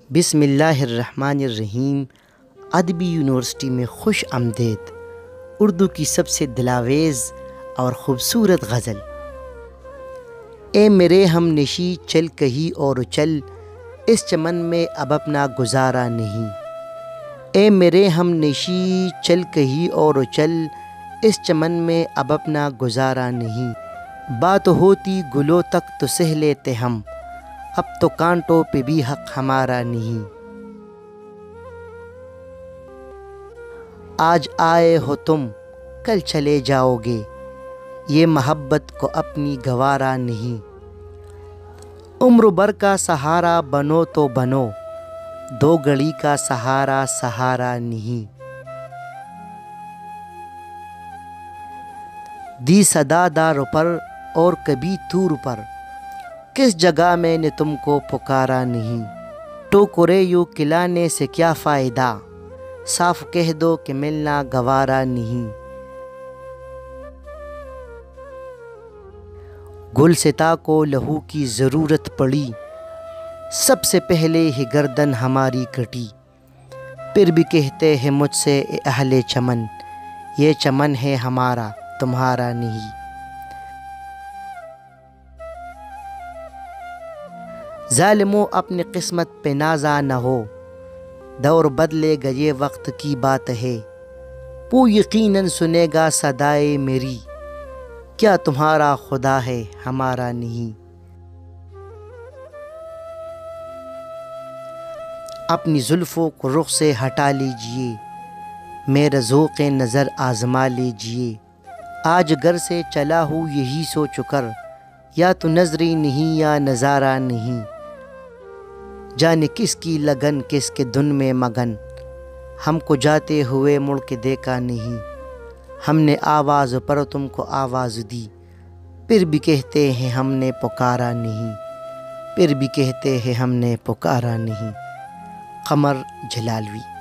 بسم اللہ الرحمن الرحیم۔ ادبی یونیورسٹی میں خوش آمدید۔ اردو کی سب سے دلاویز اور خوبصورت غزل۔ اے میرے ہم نشی چل کہیں اور چل، اس چمن میں اب اپنا گزارا نہیں۔ اے میرے ہم نشی چل کہیں اور چل، اس چمن میں اب اپنا گزارا نہیں۔ بات ہوتی گلوں تک تو سہ لیتے ہم، اب تو کانٹوں پہ بھی حق ہمارا نہیں۔ آج آئے ہو تم کل چلے جاؤ گے، یہ محبت کو اپنی گوارا نہیں۔ عمر بھر کا سہارا بنو تو بنو، دو گھڑی کا سہارا سہارا نہیں۔ دی صدا دار پر اور کبھی طور پر، کس جگہ میں نے تم کو پکارا نہیں۔ ٹوکرے یوں کھلانے سے کیا فائدہ، صاف کہہ دو کہ ملنا گوارا نہیں۔ گلستاں کو لہو کی ضرورت پڑی، سب سے پہلے ہی گردن ہماری کٹی۔ پھر بھی کہتے ہیں مجھ سے اے اہل چمن، یہ چمن ہے ہمارا تمہارا نہیں۔ ظالموں اپنی قسمت پہ نازا نہ ہو، دور بدلے گا یہ وقت کی بات ہے۔ وہ یقیناً سنے گا صدائے میری، کیا تمہارا خدا ہے ہمارا نہیں۔ اپنی زلفوں کو رخ سے ہٹا لیجئے، میرا ذوق نظر آزما لیجئے۔ آج گھر سے چلا ہوں یہی سوچ کر، یا تو نظری نہیں یا نظارہ نہیں۔ جانے کس کی لگن کس کے دھن میں مگن، ہم کو جاتے ہوئے مڑ کے دیکھا نہیں۔ ہم نے آواز پر تم کو آواز دی، پھر بھی کہتے ہیں ہم نے پکارا نہیں۔ پھر بھی کہتے ہیں ہم نے پکارا نہیں۔ قمر جلالوی۔